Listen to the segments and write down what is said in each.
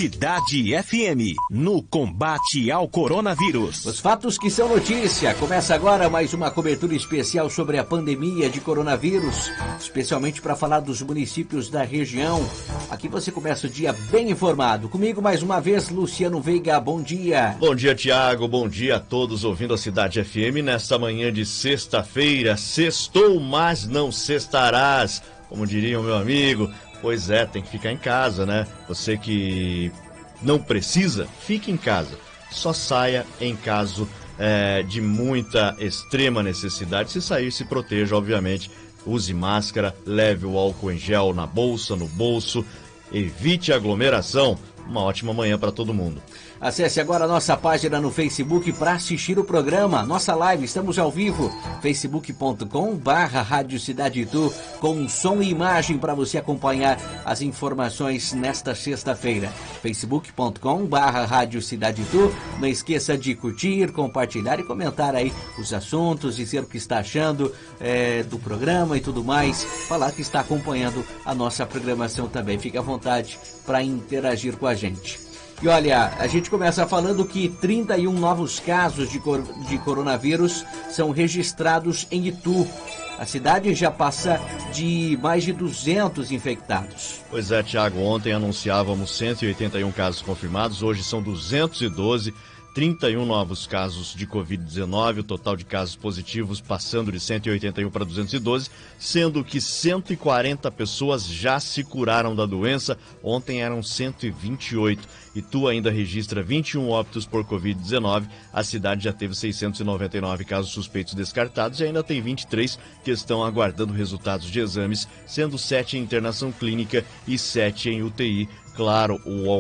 Cidade FM, no combate ao coronavírus. Os fatos que são notícia. Começa agora mais uma cobertura especial sobre a pandemia de coronavírus, especialmente para falar dos municípios da região. Aqui você começa o dia bem informado. Comigo mais uma vez, Luciano Veiga, bom dia. Bom dia, Tiago, bom dia a todos ouvindo a Cidade FM nesta manhã de sexta-feira. Sextou, mas não sextarás, como diria o meu amigo. Pois é, tem que ficar em casa, né? Você que não precisa, fique em casa. Só saia em caso de muita extrema necessidade. Se sair, se proteja, obviamente. Use máscara, leve o álcool em gel na bolsa, no bolso. Evite aglomeração. Uma ótima manhã para todo mundo. Acesse agora a nossa página no Facebook para assistir o programa. Nossa live, estamos ao vivo. facebook.com/Rádio Cidade Itu, com som e imagem para você acompanhar as informações nesta sexta-feira. facebook.com/Rádio Cidade Itu. Não esqueça de curtir, compartilhar e comentar aí os assuntos, dizer o que está achando do programa e tudo mais. Falar que está acompanhando a nossa programação também. Fique à vontade para interagir com a gente. E olha, a gente começa falando que 31 novos casos de coronavírus são registrados em Itu. A cidade já passa de mais de 200 infectados. Pois é, Tiago, ontem anunciávamos 181 casos confirmados, hoje são 212, 31 novos casos de Covid-19, o total de casos positivos passando de 181 para 212, sendo que 140 pessoas já se curaram da doença, ontem eram 128. Itu ainda registra 21 óbitos por Covid-19, a cidade já teve 699 casos suspeitos descartados e ainda tem 23 que estão aguardando resultados de exames, sendo 7 em internação clínica e 7 em UTI. Claro, o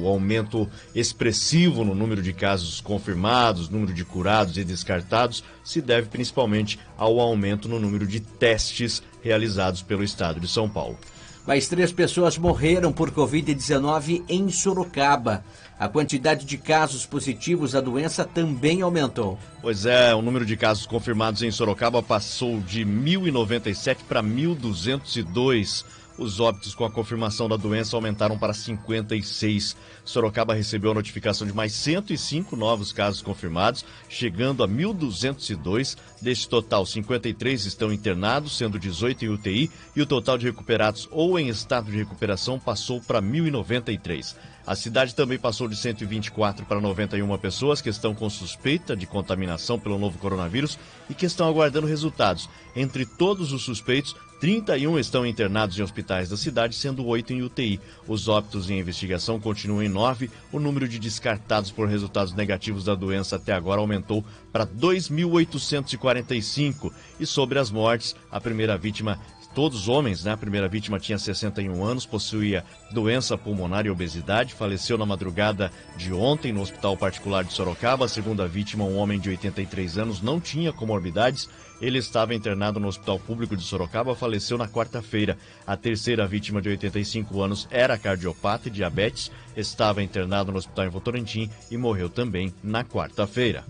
aumento expressivo no número de casos confirmados, número de curados e descartados, se deve principalmente ao aumento no número de testes realizados pelo estado de São Paulo. Mais 3 pessoas morreram por Covid-19 em Sorocaba. A quantidade de casos positivos da doença também aumentou. Pois é, o número de casos confirmados em Sorocaba passou de 1.097 para 1.202. Os óbitos com a confirmação da doença aumentaram para 56. Sorocaba recebeu a notificação de mais 105 novos casos confirmados, chegando a 1.202. Deste total, 53 estão internados, sendo 18 em UTI, e o total de recuperados ou em estado de recuperação passou para 1.093. A cidade também passou de 124 para 91 pessoas que estão com suspeita de contaminação pelo novo coronavírus e que estão aguardando resultados. Entre todos os suspeitos, 31 estão internados em hospitais da cidade, sendo 8 em UTI. Os óbitos em investigação continuam em 9. O número de descartados por resultados negativos da doença até agora aumentou para 2.845. E sobre as mortes, a primeira vítima, todos homens, né? A primeira vítima tinha 61 anos, possuía doença pulmonar e obesidade, faleceu na madrugada de ontem no hospital particular de Sorocaba. A segunda vítima, um homem de 83 anos, não tinha comorbidades. Ele estava internado no Hospital Público de Sorocaba, faleceu na quarta-feira. A terceira vítima, de 85 anos, era cardiopata e diabetes, estava internado no Hospital em Votorantim e morreu também na quarta-feira.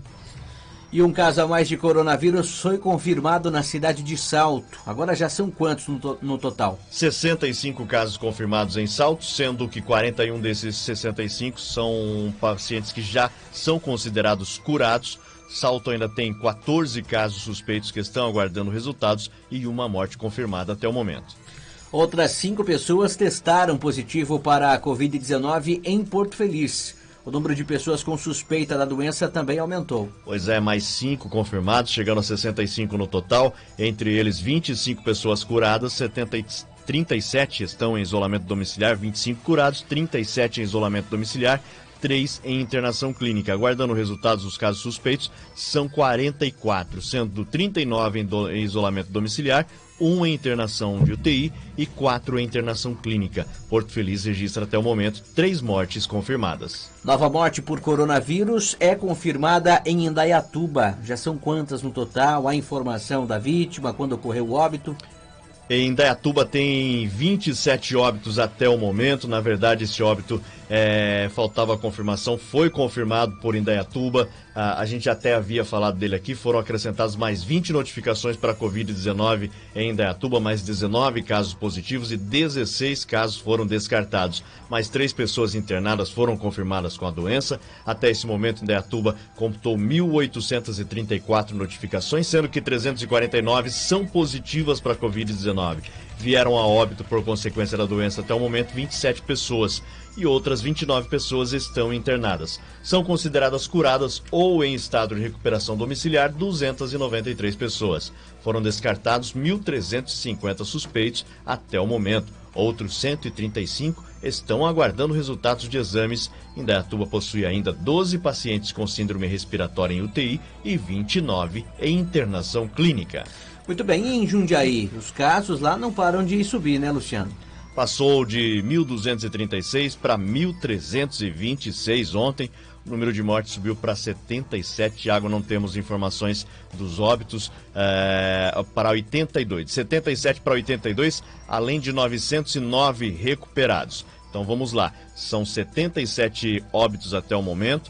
E um caso a mais de coronavírus foi confirmado na cidade de Salto. Agora já são quantos no total? 65 casos confirmados em Salto, sendo que 41 desses 65 são pacientes que já são considerados curados. Salto ainda tem 14 casos suspeitos que estão aguardando resultados e uma morte confirmada até o momento. Outras 5 pessoas testaram positivo para a Covid-19 em Porto Feliz. O número de pessoas com suspeita da doença também aumentou. Pois é, mais 5 confirmados, chegando a 65 no total. Entre eles, 25 pessoas curadas, 37 estão em isolamento domiciliar, 25 curados, 37 em isolamento domiciliar, 3 em internação clínica. Aguardando resultados dos casos suspeitos, são 44, sendo 39 em isolamento domiciliar, 1 em internação de UTI e 4 em internação clínica. Porto Feliz registra até o momento 3 mortes confirmadas. Nova morte por coronavírus é confirmada em Indaiatuba. Já são quantas no total? A informação da vítima, quando ocorreu o óbito? Em Indaiatuba tem 27 óbitos até o momento. Na verdade, esse óbito faltava a confirmação, foi confirmado por Indaiatuba. A gente até havia falado dele aqui. Foram acrescentadas mais 20 notificações para a Covid-19 em Indaiatuba, mais 19 casos positivos e 16 casos foram descartados. Mais 3 pessoas internadas foram confirmadas com a doença. Até esse momento, Indaiatuba computou 1.834 notificações, sendo que 349 são positivas para a Covid-19. Vieram a óbito por consequência da doença até o momento 27 pessoas e outras 29 pessoas estão internadas. São consideradas curadas ou em estado de recuperação domiciliar 293 pessoas. Foram descartados 1.350 suspeitos até o momento. Outros 135 estão aguardando resultados de exames. Indaiatuba possui ainda 12 pacientes com síndrome respiratória em UTI e 29 em internação clínica. Muito bem, e em Jundiaí, os casos lá não param de subir, né, Luciano? Passou de 1.236 para 1.326 ontem. O número de mortes subiu para 77. Tiago, não temos informações dos óbitos, para 82. De 77 para 82, além de 909 recuperados. Então vamos lá, são 77 óbitos até o momento,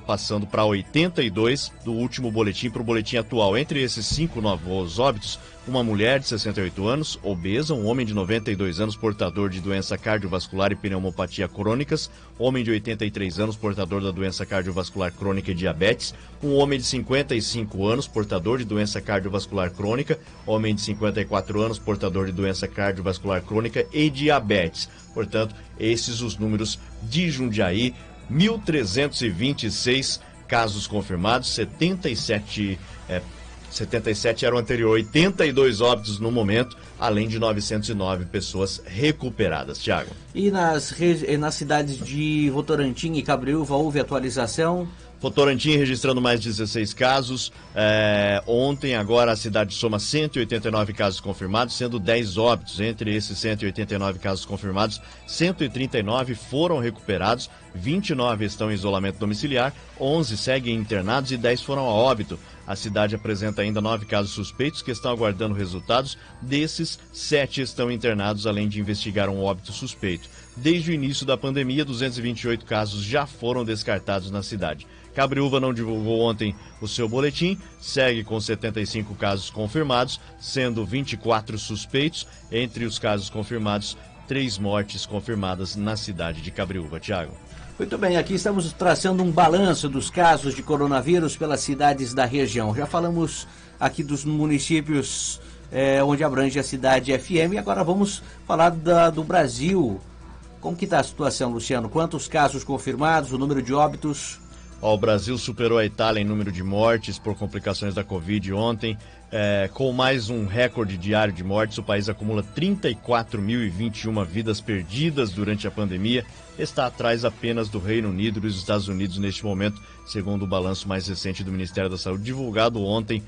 passando para 82 do último boletim para o boletim atual. Entre esses 5 novos óbitos, uma mulher de 68 anos, obesa, um homem de 92 anos, portador de doença cardiovascular e pneumopatia crônicas, homem de 83 anos, portador da doença cardiovascular crônica e diabetes, um homem de 55 anos, portador de doença cardiovascular crônica, homem de 54 anos, portador de doença cardiovascular crônica e diabetes. Portanto, esses os números de Jundiaí. 1.326 casos confirmados, 77 eram anterior, 82 óbitos no momento, além de 909 pessoas recuperadas. Tiago. E nas cidades de Votorantim e Cabreúva houve atualização? Votorantim registrando mais 16 casos. Ontem, agora, a cidade soma 189 casos confirmados, sendo 10 óbitos. Entre esses 189 casos confirmados, 139 foram recuperados, 29 estão em isolamento domiciliar, 11 seguem internados e 10 foram a óbito. A cidade apresenta ainda 9 casos suspeitos que estão aguardando resultados. Desses, 7 estão internados, além de investigar um óbito suspeito. Desde o início da pandemia, 228 casos já foram descartados na cidade. Cabreúva não divulgou ontem o seu boletim, segue com 75 casos confirmados, sendo 24 suspeitos. Entre os casos confirmados, 3 mortes confirmadas na cidade de Cabreúva. Tiago. Muito bem, aqui estamos traçando um balanço dos casos de coronavírus pelas cidades da região. Já falamos aqui dos municípios onde abrange a cidade FM, e agora vamos falar do Brasil. Como que está a situação, Luciano? Quantos casos confirmados, o número de óbitos? O Brasil superou a Itália em número de mortes por complicações da Covid ontem. Com mais um recorde diário de mortes, o país acumula 34.021 vidas perdidas durante a pandemia. Está atrás apenas do Reino Unido e dos Estados Unidos neste momento, segundo o balanço mais recente do Ministério da Saúde, divulgado ontem.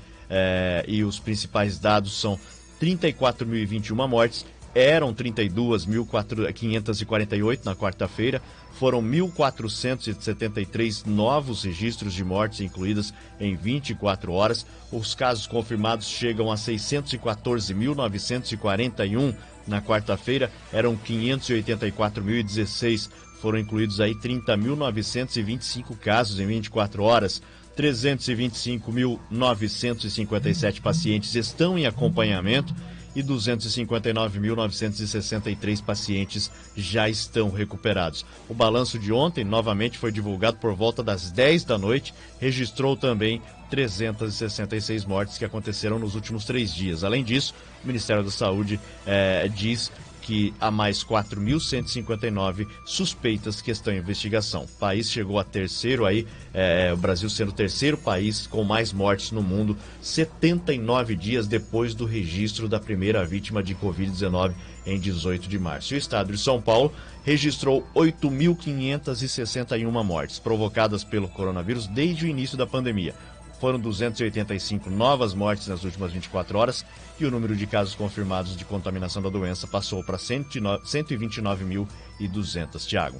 E os principais dados são 34.021 mortes. Eram 32.548 na quarta-feira, foram 1.473 novos registros de mortes incluídas em 24 horas. Os casos confirmados chegam a 614.941 na quarta-feira, eram 584.016. Foram incluídos aí 30.925 casos em 24 horas. 325.957 pacientes estão em acompanhamento e 259.963 pacientes já estão recuperados. O balanço de ontem, novamente, foi divulgado por volta das 10 da noite, registrou também 366 mortes que aconteceram nos últimos 3 dias. Além disso, o Ministério da Saúde diz que há mais 4.159 suspeitas que estão em investigação. O país chegou a terceiro aí, o Brasil sendo o terceiro país com mais mortes no mundo, 79 dias depois do registro da primeira vítima de Covid-19 em 18 de março. E o estado de São Paulo registrou 8.561 mortes provocadas pelo coronavírus desde o início da pandemia. Foram 285 novas mortes nas últimas 24 horas e o número de casos confirmados de contaminação da doença passou para 129.200. Tiago.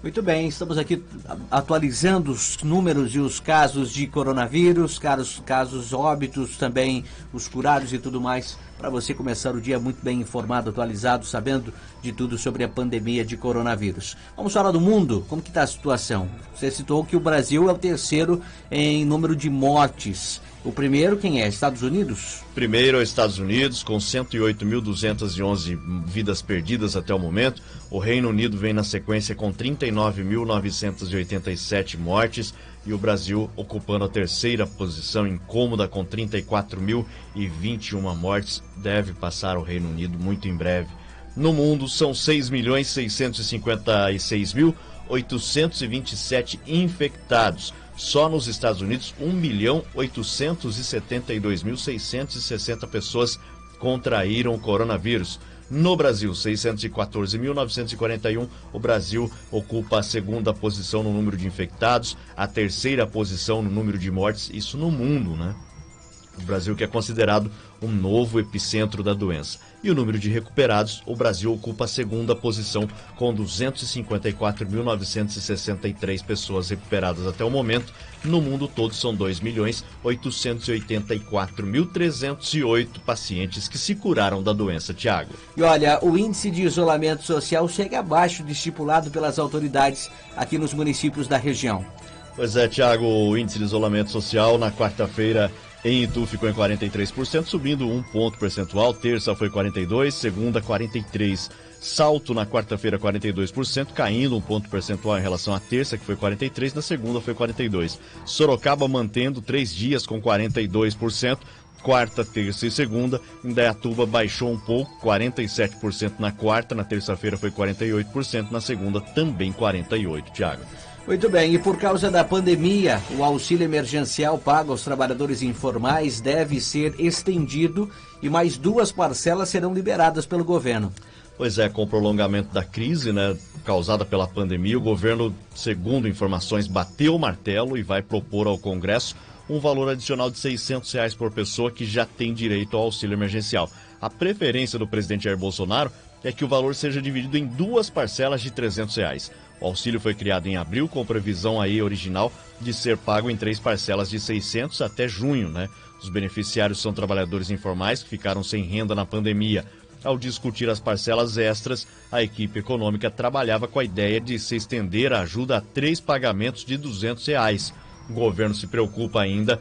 Muito bem, estamos aqui atualizando os números e os casos de coronavírus, casos óbitos também, os curados e tudo mais, para você começar o dia muito bem informado, atualizado, sabendo de tudo sobre a pandemia de coronavírus. Vamos falar do mundo, como que está a situação? Você citou que o Brasil é o terceiro em número de mortes. O primeiro quem é? Estados Unidos? Primeiro é Estados Unidos, com 108.211 vidas perdidas até o momento. O Reino Unido vem na sequência com 39.987 mortes. E o Brasil ocupando a terceira posição incômoda com 34.021 mortes. Deve passar o Reino Unido muito em breve. No mundo são 6.656.827 infectados. Só nos Estados Unidos, 1.872.660 pessoas contraíram o coronavírus. No Brasil, 614.941. O Brasil ocupa a segunda posição no número de infectados, a terceira posição no número de mortes, isso no mundo, né? O Brasil que é considerado um novo epicentro da doença. E o número de recuperados, o Brasil ocupa a segunda posição com 254.963 pessoas recuperadas até o momento. No mundo todo são 2.884.308 pacientes que se curaram da doença, Tiago. E olha, o índice de isolamento social chega abaixo do estipulado pelas autoridades aqui nos municípios da região. Pois é, Tiago, o índice de isolamento social na quarta-feira em Itu ficou em 43%, subindo 1 ponto percentual. Terça foi 42%, segunda 43%. Salto na quarta-feira 42%, caindo 1 ponto percentual em relação à terça, que foi 43%, na segunda foi 42%. Sorocaba mantendo 3 dias com 42%. Quarta, terça e segunda. Indaiatuba baixou um pouco, 47% na quarta, na terça-feira foi 48%, na segunda também 48%, Tiago. Muito bem, e por causa da pandemia, o auxílio emergencial pago aos trabalhadores informais deve ser estendido e mais 2 parcelas serão liberadas pelo governo. Pois é, com o prolongamento da crise, né, causada pela pandemia, o governo, segundo informações, bateu o martelo e vai propor ao Congresso um valor adicional de R$600 por pessoa que já tem direito ao auxílio emergencial. A preferência do presidente Jair Bolsonaro é que o valor seja dividido em 2 parcelas de R$300. O auxílio foi criado em abril com previsão aí original de ser pago em 3 parcelas de 600 até junho, né? Os beneficiários são trabalhadores informais que ficaram sem renda na pandemia. Ao discutir as parcelas extras, a equipe econômica trabalhava com a ideia de se estender a ajuda a 3 pagamentos de R$200. O governo se preocupa ainda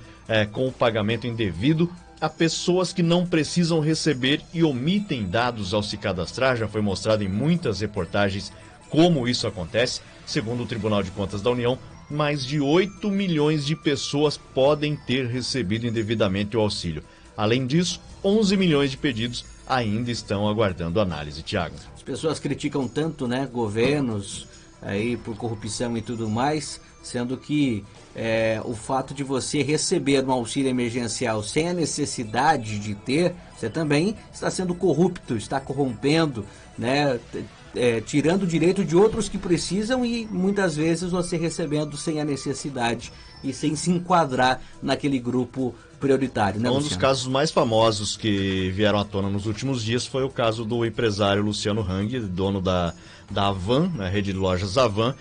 com o pagamento indevido a pessoas que não precisam receber e omitem dados ao se cadastrar. Já foi mostrado em muitas reportagens como isso acontece. Segundo o Tribunal de Contas da União, mais de 8 milhões de pessoas podem ter recebido indevidamente o auxílio. Além disso, 11 milhões de pedidos ainda estão aguardando análise, Tiago. As pessoas criticam tanto, né, governos aí por corrupção e tudo mais, sendo que o fato de você receber um auxílio emergencial sem a necessidade de ter, você também está sendo corrupto, está corrompendo, né, tirando o direito de outros que precisam e muitas vezes você recebendo sem a necessidade e sem se enquadrar naquele grupo prioritário, né, Um Luciano? dos casos mais famosos que vieram à tona nos últimos dias foi o caso do empresário Luciano Hang, dono da Havan, a rede de lojas Havan.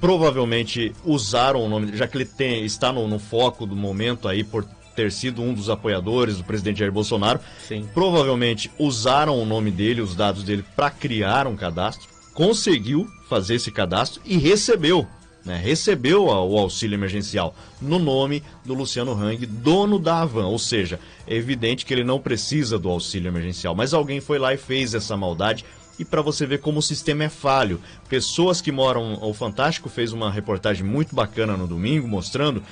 Provavelmente usaram o nome, já que ele está no foco do momento aí por ter sido um dos apoiadores do presidente Jair Bolsonaro. Sim. Provavelmente usaram o nome dele, os dados dele, para criar um cadastro, conseguiu fazer esse cadastro e recebeu o auxílio emergencial no nome do Luciano Hang, dono da Havan. Ou seja, é evidente que ele não precisa do auxílio emergencial, mas alguém foi lá e fez essa maldade. E para você ver como o sistema é falho, pessoas que moram... O Fantástico fez uma reportagem muito bacana no domingo, mostrando,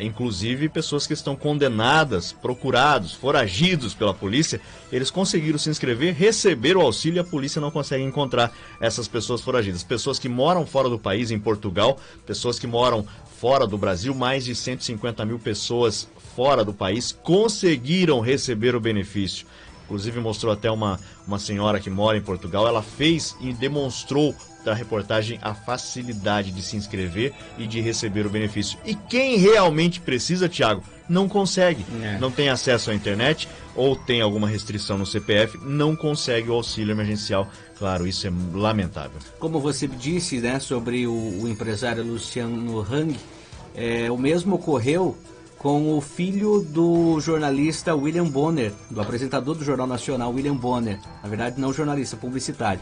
inclusive, pessoas que estão condenadas, procurados, foragidos pela polícia. Eles conseguiram se inscrever, receber o auxílio e a polícia não consegue encontrar essas pessoas foragidas. Pessoas que moram fora do país, em Portugal, pessoas que moram fora do Brasil, mais de 150 mil pessoas fora do país conseguiram receber o benefício. Inclusive mostrou até uma senhora que mora em Portugal, ela fez e demonstrou da reportagem a facilidade de se inscrever e de receber o benefício. E quem realmente precisa, Tiago, não consegue, não tem acesso à internet ou tem alguma restrição no CPF, não consegue o auxílio emergencial. Claro, isso é lamentável. Como você disse, né, sobre o empresário Luciano Hang, o mesmo ocorreu com o filho do jornalista William Bonner, do apresentador do Jornal Nacional William Bonner, na verdade não jornalista, publicitário.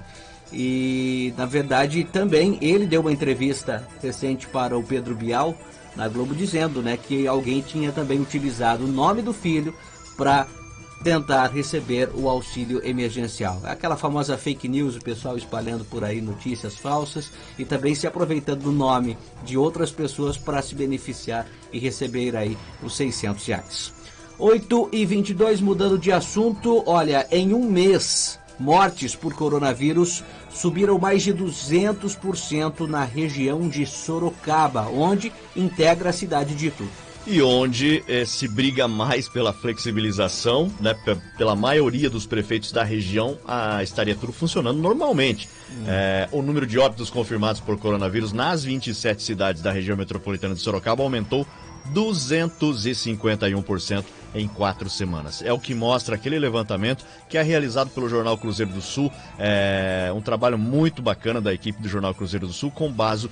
E na verdade também ele deu uma entrevista recente para o Pedro Bial na Globo dizendo, né, que alguém tinha também utilizado o nome do filho para tentar receber o auxílio emergencial. Aquela famosa fake news, o pessoal espalhando por aí notícias falsas e também se aproveitando do nome de outras pessoas para se beneficiar e receber aí os R$600. 8h22, mudando de assunto, olha, em um mês, mortes por coronavírus subiram mais de 200% na região de Sorocaba, onde integra a cidade de Itu. E onde se briga mais pela flexibilização, né, pela maioria dos prefeitos da região, estaria tudo funcionando normalmente. O número de óbitos confirmados por coronavírus nas 27 cidades da região metropolitana de Sorocaba aumentou 251% em 4 semanas. É o que mostra aquele levantamento que é realizado pelo Jornal Cruzeiro do Sul, um trabalho muito bacana da equipe do Jornal Cruzeiro do Sul, com base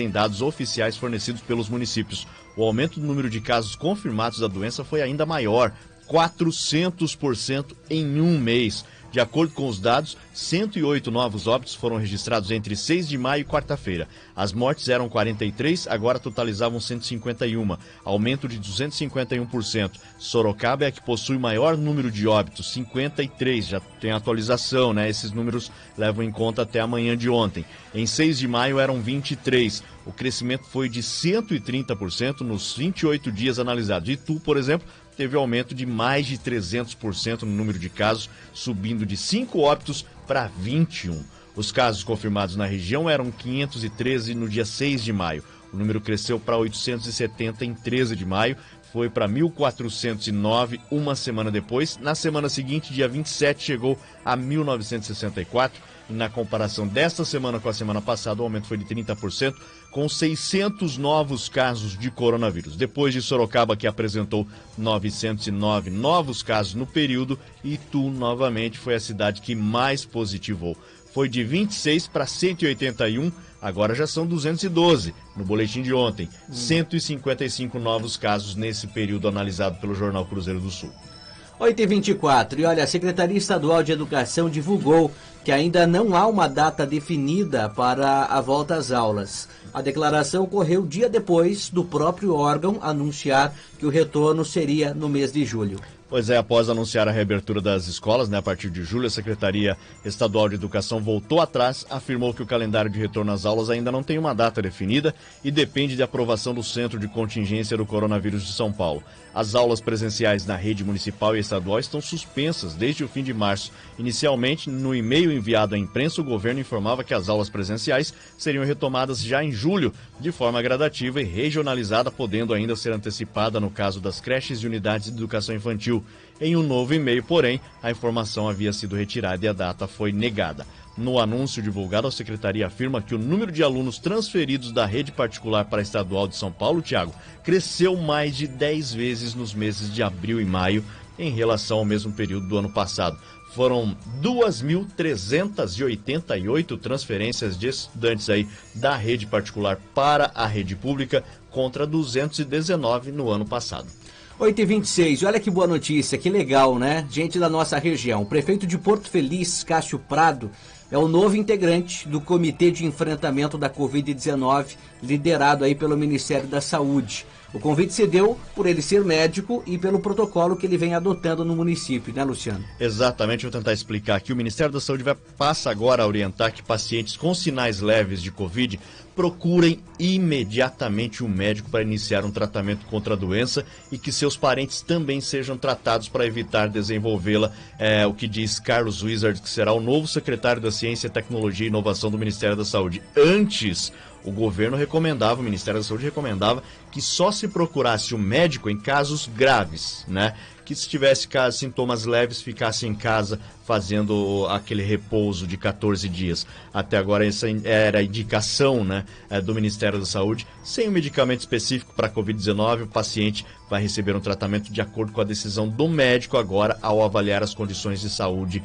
em dados oficiais fornecidos pelos municípios. O aumento do número de casos confirmados da doença foi ainda maior, 400% em um mês. De acordo com os dados, 108 novos óbitos foram registrados entre 6 de maio e quarta-feira. As mortes eram 43, agora totalizavam 151, aumento de 251%. Sorocaba é a que possui maior número de óbitos, 53, já tem atualização, né? Esses números levam em conta até a manhã de ontem. Em 6 de maio eram 23, o crescimento foi de 130% nos 28 dias analisados. Itu, por exemplo, teve aumento de mais de 300% no número de casos, subindo de 5 óbitos para 21. Os casos confirmados na região eram 513 no dia 6 de maio. O número cresceu para 870 em 13 de maio, foi para 1.409 uma semana depois. Na semana seguinte, dia 27, chegou a 1.964. E na comparação desta semana com a semana passada, o aumento foi de 30%, com 600 novos casos de coronavírus. Depois de Sorocaba, que apresentou 909 novos casos no período, Itu novamente foi a cidade que mais positivou. Foi de 26 para 181, agora já são 212 no boletim de ontem. 155 novos casos nesse período analisado pelo Jornal Cruzeiro do Sul. 8h24, e olha, a Secretaria Estadual de Educação divulgou que ainda não há uma data definida para a volta às aulas. A declaração ocorreu dia depois do próprio órgão anunciar que o retorno seria no mês de julho. Pois é, após anunciar a reabertura das escolas, a partir de julho, a Secretaria Estadual de Educação voltou atrás, afirmou que o calendário de retorno às aulas ainda não tem uma data definida e depende de aprovação do Centro de Contingência do Coronavírus de São Paulo. As aulas presenciais na rede municipal e estadual estão suspensas desde o fim de março. Inicialmente, no e-mail enviado à imprensa, o governo informava que as aulas presenciais seriam retomadas já em julho, de forma gradativa e regionalizada, podendo ainda ser antecipada no caso das creches e unidades de educação infantil. Em um novo e-mail, porém, a informação havia sido retirada e a data foi negada. No anúncio divulgado, a Secretaria afirma que o número de alunos transferidos da rede particular para a estadual de São Paulo, Tiago, cresceu mais de 10 vezes nos meses de abril e maio em relação ao mesmo período do ano passado. Foram 2.388 transferências de estudantes aí da rede particular para a rede pública, contra 219 no ano passado. 8h26, olha que boa notícia, que legal, né? Gente da nossa região. O prefeito de Porto Feliz, Cássio Prado, é o novo integrante do Comitê de Enfrentamento da Covid-19, liderado aí pelo Ministério da Saúde. O convite se deu por ele ser médico e pelo protocolo que ele vem adotando no município, né, Luciano? Exatamente, vou tentar explicar aqui. O Ministério da Saúde passa agora a orientar que pacientes com sinais leves de Covid procurem imediatamente um médico para iniciar um tratamento contra a doença e que seus parentes também sejam tratados para evitar desenvolvê-la. É o que diz Carlos Wizard, que será o novo secretário da Ciência, Tecnologia e Inovação do Ministério da Saúde. Antes, o governo recomendava, o Ministério da Saúde recomendava que só se procurasse o médico em casos graves, né? Que se tivesse sintomas leves, ficasse em casa fazendo aquele repouso de 14 dias. Até agora essa era a indicação, né, do Ministério da Saúde. Sem um medicamento específico para a Covid-19, o paciente vai receber um tratamento de acordo com a decisão do médico agora ao avaliar as condições de saúde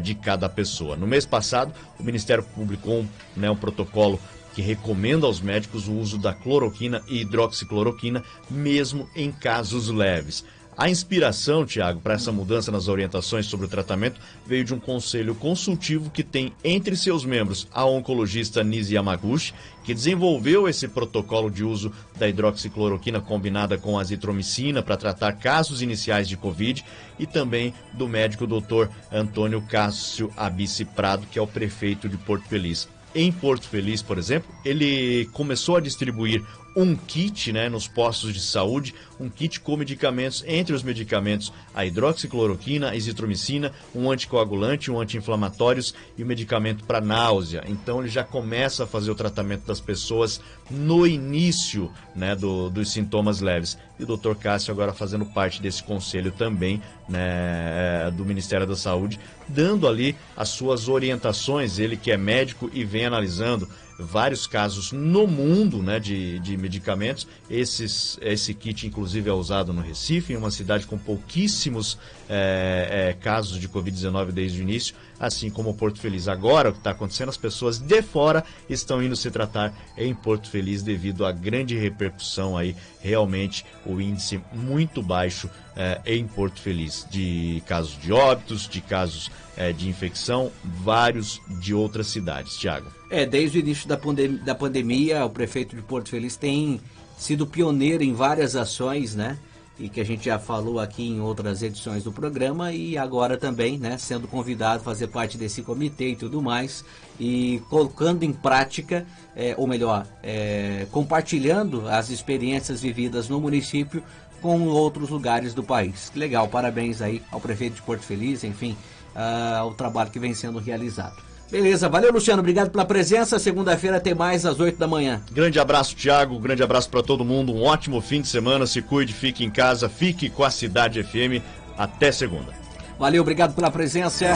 de cada pessoa. No mês passado, o Ministério publicou um protocolo que recomenda aos médicos o uso da cloroquina e hidroxicloroquina, mesmo em casos leves. A inspiração, Tiago, para essa mudança nas orientações sobre o tratamento veio de um conselho consultivo que tem entre seus membros a oncologista Nisi Yamaguchi, que desenvolveu esse protocolo de uso da hidroxicloroquina combinada com azitromicina para tratar casos iniciais de Covid, e também do médico Dr. Antônio Cássio Abissi Prado, que é o prefeito de Porto Feliz. Em Porto Feliz, por exemplo, ele começou a distribuir um kit, né, nos postos de saúde, um kit com medicamentos, entre os medicamentos a hidroxicloroquina, a azitromicina, um anticoagulante, um anti-inflamatórios e um medicamento para náusea. Então ele já começa a fazer o tratamento das pessoas no início, né, dos sintomas leves. E o Dr. Cássio agora fazendo parte desse conselho também, né, do Ministério da Saúde, dando ali as suas orientações, ele que é médico e vem analisando vários casos no mundo, né, de medicamentos. Esse kit, inclusive, é usado no Recife, em uma cidade com pouquíssimos casos de Covid-19 desde o início, assim como Porto Feliz. Agora, o que está acontecendo, as pessoas de fora estão indo se tratar em Porto Feliz devido à grande repercussão aí, realmente o índice muito baixo em Porto Feliz, de casos de óbitos, de casos de infecção, vários de outras cidades. Tiago. Desde o início da pandemia, o prefeito de Porto Feliz tem sido pioneiro em várias ações, né? E que a gente já falou aqui em outras edições do programa, e agora também, né, sendo convidado a fazer parte desse comitê e tudo mais, e colocando em prática, ou melhor, compartilhando as experiências vividas no município com outros lugares do país. Que legal, parabéns aí ao prefeito de Porto Feliz, enfim, ao trabalho que vem sendo realizado. Beleza, valeu, Luciano, obrigado pela presença. Segunda-feira tem mais às 8 da manhã. Grande abraço, Tiago, grande abraço para todo mundo, um ótimo fim de semana, se cuide, fique em casa, fique com a Cidade FM, até segunda. Valeu, obrigado pela presença,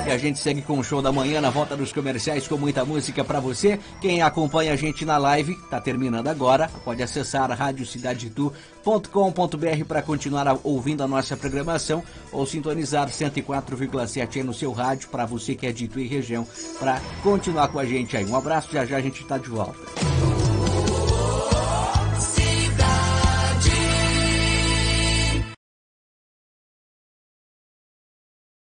e a gente segue com o show da manhã na volta dos comerciais com muita música para você. Quem acompanha a gente na live, tá terminando agora, pode acessar radiocidadeitu.com.br para continuar ouvindo a nossa programação, ou sintonizar 104,7 no seu rádio para você que é de Itu e região, para continuar com a gente aí. Um abraço, já já a gente tá de volta.